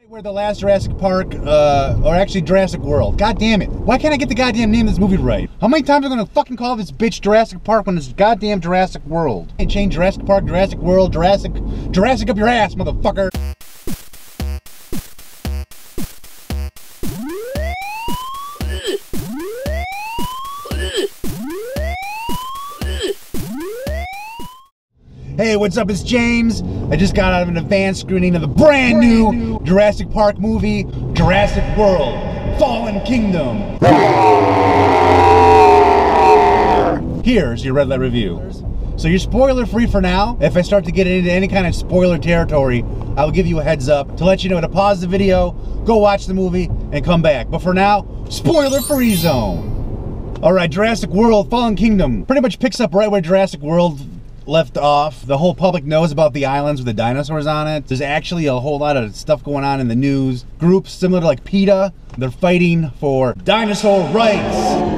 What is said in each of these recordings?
Where the last Jurassic Park, or actually Jurassic World. God damn it. Why can't I get the goddamn name of this movie right? How many times am I gonna fucking call this bitch Jurassic Park when it's goddamn Jurassic World? Hey, change Jurassic Park, Jurassic World, Jurassic up your ass, motherfucker. Hey, what's up? It's James. I just got out of an advanced screening of the brand new Jurassic Park movie, Jurassic World, Fallen Kingdom. Here's your Redlight review. So you're spoiler free for now. If I start to get into any kind of spoiler territory, I will give you a heads up to let you know to pause the video, go watch the movie, and come back. But for now, spoiler free zone. All right, Jurassic World, Fallen Kingdom pretty much picks up right where Jurassic World left off. The whole public knows about the islands with the dinosaurs on it. There's actually a whole lot of stuff going on in the news. Groups similar to like PETA, they're fighting for dinosaur rights.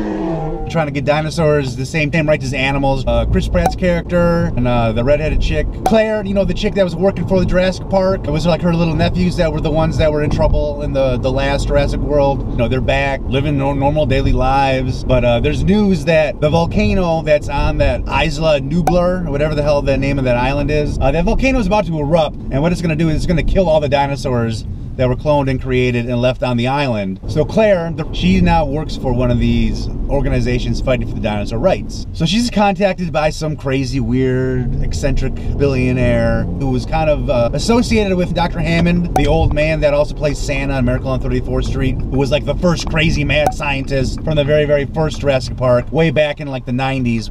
Trying to get dinosaurs the same rights as animals. Chris Pratt's character and the redheaded chick, Claire, you know, the chick that was working for the Jurassic Park. It was like her little nephews that were the ones that were in trouble in the last Jurassic World. You know, they're back, living normal daily lives. But there's news that the volcano that's on that Isla Nublar, or whatever the hell the name of that island is, that volcano is about to erupt. And what it's going to do is it's going to kill all the dinosaurs that were cloned and created and left on the island. So Claire, she now works for one of these organizations fighting for the dinosaur rights. So she's contacted by some crazy, weird, eccentric billionaire who was kind of associated with Dr. Hammond, the old man that also plays Santa on Miracle on 34th Street, who was like the first crazy mad scientist from the very, very first Jurassic Park, way back in like the 90s.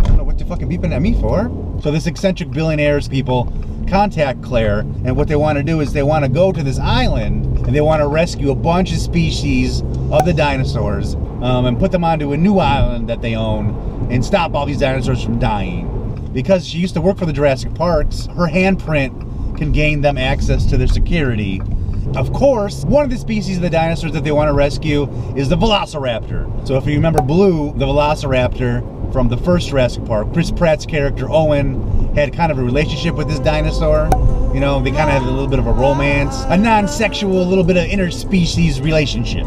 I don't know what you're fucking beeping at me for. So this eccentric billionaire's people contact Claire, and what they want to do is they want to go to this island and they want to rescue a bunch of species of the dinosaurs and put them onto a new island that they own and stop all these dinosaurs from dying. Because she used to work for the Jurassic Parks, her handprint can gain them access to their security. Of course, one of the species of the dinosaurs that they want to rescue is the Velociraptor. So if you remember Blue, the Velociraptor from the first Jurassic Park, Chris Pratt's character Owen had kind of a relationship with this dinosaur. You know, they kind of had a little bit of a romance, a non-sexual, little bit of interspecies relationship.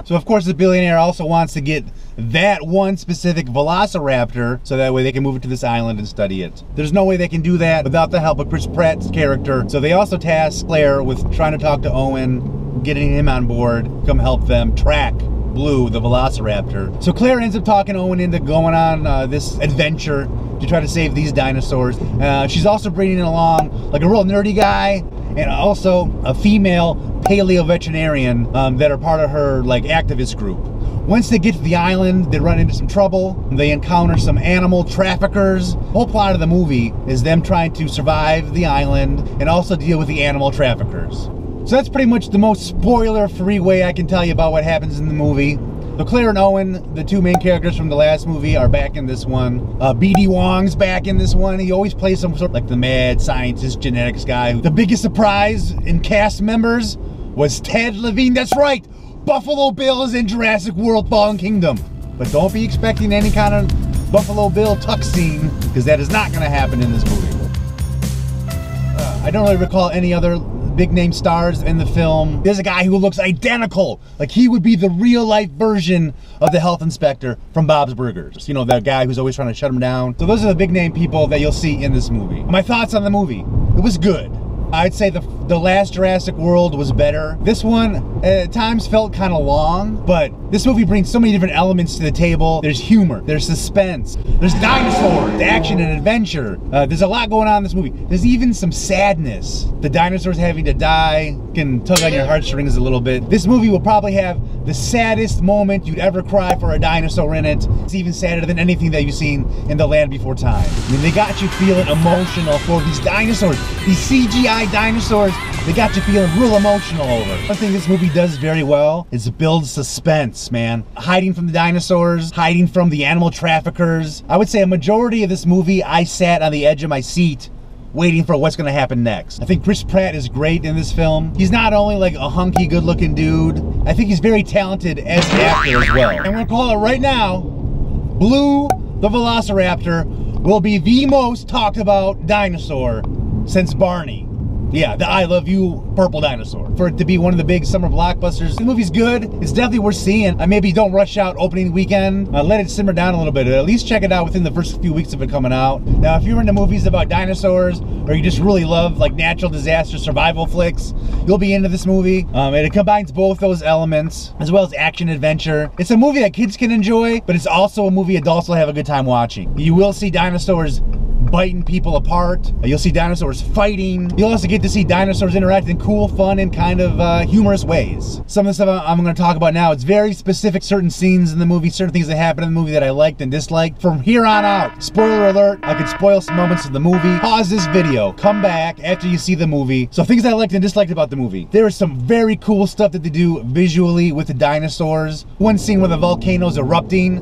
So of course the billionaire also wants to get that one specific Velociraptor so that way they can move it to this island and study it. There's no way they can do that without the help of Chris Pratt's character. So they also task Claire with trying to talk to Owen, getting him on board, come help them track Blue, the Velociraptor. So Claire ends up talking Owen into going on this adventure to try to save these dinosaurs. She's also bringing along like a real nerdy guy and also a female paleo veterinarian that are part of her like activist group. Once they get to the island, they run into some trouble. They encounter some animal traffickers. The whole plot of the movie is them trying to survive the island and also deal with the animal traffickers. So that's pretty much the most spoiler-free way I can tell you about what happens in the movie. So Claire and Owen, the two main characters from the last movie, are back in this one. B.D. Wong's back in this one. He always plays some sort of like the mad scientist, genetics guy. The biggest surprise in cast members was Ted Levine. That's right! Buffalo Bill is in Jurassic World Fallen Kingdom. But don't be expecting any kind of Buffalo Bill tuck scene, because that is not going to happen in this movie. I don't really recall any other big name stars in the film. There's a guy who looks identical. Like he would be the real life version of the health inspector from Bob's Burgers. You know, that guy who's always trying to shut him down. So those are the big name people that you'll see in this movie. My thoughts on the movie. It was good. I'd say the last Jurassic World was better. This one at times felt kind of long, but this movie brings so many different elements to the table. There's humor, there's suspense, there's dinosaurs, action and adventure. There's a lot going on in this movie. There's even some sadness. The dinosaurs having to die can tug on your heartstrings a little bit. This movie will probably have the saddest moment you'd ever cry for a dinosaur in it. It's even sadder than anything that you've seen in The Land Before Time. I mean, they got you feeling emotional for these dinosaurs, these CGI dinosaurs. They got you feeling real emotional over. One thing this movie does very well is build suspense, man. Hiding from the dinosaurs, hiding from the animal traffickers. I would say a majority of this movie, I sat on the edge of my seat waiting for what's gonna happen next. I think Chris Pratt is great in this film. He's not only like a hunky, good-looking dude, I think he's very talented as an actor as well. I'm gonna call it right now, Blue the Velociraptor will be the most talked about dinosaur since Barney. Yeah, the I Love You purple dinosaur. For it to be one of the big summer blockbusters. The movie's good. It's definitely worth seeing. Maybe don't rush out opening weekend. Let it simmer down a little bit. At least check it out within the first few weeks of it coming out. Now, if you're into movies about dinosaurs, or you just really love like natural disaster survival flicks, you'll be into this movie. And it combines both those elements, as well as action adventure. It's a movie that kids can enjoy, but it's also a movie adults will have a good time watching. You will see dinosaurs biting people apart. You'll see dinosaurs fighting. You'll also get to see dinosaurs interact in cool, fun, and kind of humorous ways. Some of the stuff I'm going to talk about now, it's very specific, certain scenes in the movie, certain things that happen in the movie that I liked and disliked. From here on out, spoiler alert, I could spoil some moments of the movie. Pause this video, come back after you see the movie. So things I liked and disliked about the movie. There is some very cool stuff that they do visually with the dinosaurs. One scene where the volcano's erupting,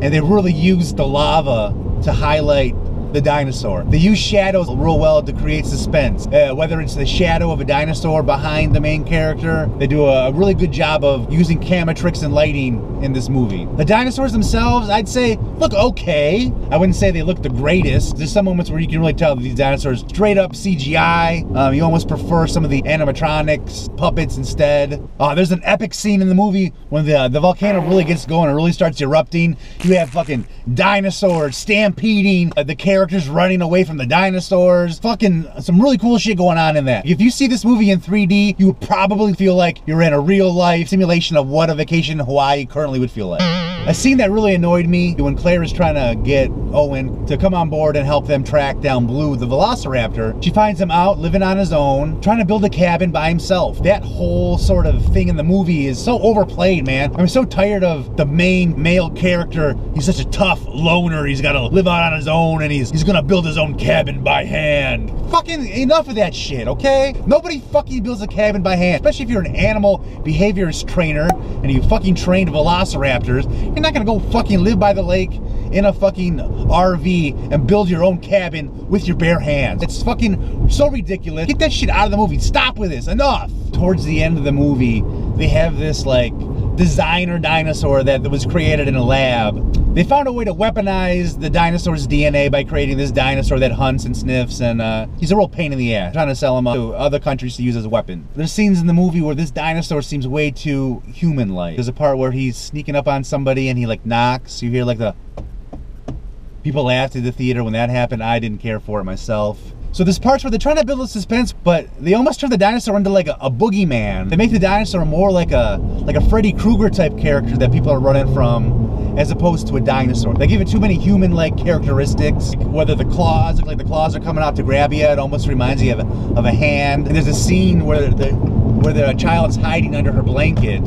and they really use the lava to highlight the dinosaur. They use shadows real well to create suspense. Whether it's the shadow of a dinosaur behind the main character, they do a really good job of using camera tricks and lighting in this movie. The dinosaurs themselves, I'd say, look okay. I wouldn't say they look the greatest. There's some moments where you can really tell that these dinosaurs straight up CGI. You almost prefer some of the animatronics, puppets instead. There's an epic scene in the movie when the volcano really gets going and really starts erupting. You have fucking dinosaurs stampeding, the characters running away from the dinosaurs. Fucking some really cool shit going on in that. If you see this movie in 3D, you would probably feel like you're in a real life simulation of what a vacation in Hawaii currently would feel like. A scene that really annoyed me when Claire is trying to get Owen to come on board and help them track down Blue, the velociraptor. She finds him out living on his own, trying to build a cabin by himself. That whole sort of thing in the movie is so overplayed, man. I'm so tired of the main male character. He's such a tough loner. He's got to live out on his own, and he's gonna build his own cabin by hand. Fucking enough of that shit, okay? Nobody fucking builds a cabin by hand, especially if you're an animal behaviorist trainer and you fucking trained velociraptors. You're not gonna go fucking live by the lake in a fucking RV and build your own cabin with your bare hands. It's fucking so ridiculous. Get that shit out of the movie. Stop with this. Enough. Towards the end of the movie, they have this like designer dinosaur that was created in a lab. They found a way to weaponize the dinosaur's DNA by creating this dinosaur that hunts and sniffs, and he's a real pain in the ass, trying to sell him to other countries to use as a weapon. There's scenes in the movie where this dinosaur seems way too human-like. There's a part where he's sneaking up on somebody and he like knocks. You hear like the people laughed at the theater when that happened. I didn't care for it myself. So there's parts where they're trying to build a suspense, but they almost turn the dinosaur into like a boogeyman. They make the dinosaur more like a Freddy Krueger type character that people are running from, as opposed to a dinosaur. They give it too many human-like characteristics. Whether the claws look like the claws are coming out to grab you, it almost reminds you of a hand. And there's a scene where the child's hiding under her blanket,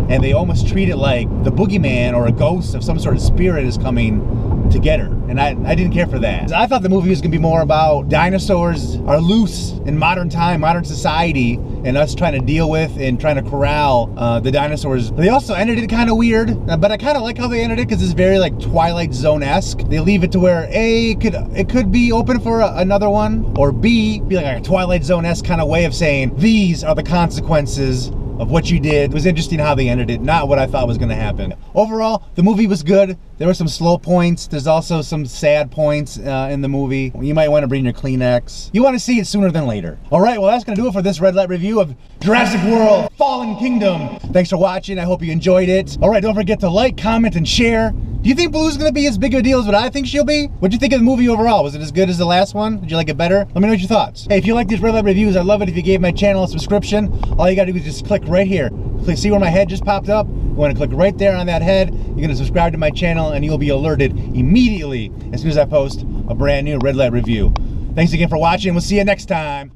and they almost treat it like the boogeyman or a ghost of some sort of spirit is coming to get her. And I didn't care for that. I thought the movie was gonna be more about dinosaurs are loose in modern time, modern society, and us trying to deal with and trying to corral the dinosaurs. They also ended it kind of weird, but I kind of like how they ended it because it's very like Twilight Zone-esque. They leave it to where A, it could be open for another one, or B, be like a Twilight Zone-esque kind of way of saying these are the consequences of what you did. It was interesting how they ended it, not what I thought was gonna happen. Overall, the movie was good. There were some slow points. There's also some sad points in the movie. You might want to bring your Kleenex. You want to see it sooner than later. All right, well, that's gonna do it for this red light review of Jurassic World Fallen Kingdom. Thanks for watching. I hope you enjoyed it. All right, don't forget to like, comment, and share. Do you think Blue's gonna be as big of a deal as what I think she'll be? What'd you think of the movie overall? Was it as good as the last one? Did you like it better? Let me know what your thoughts. Hey, if you like these red light reviews, I'd love it if you gave my channel a subscription. All you gotta do is just click right here. Click, see where my head just popped up? You wanna click right there on that head. You're gonna subscribe to my channel and you'll be alerted immediately as soon as I post a brand new red light review. Thanks again for watching. We'll see you next time.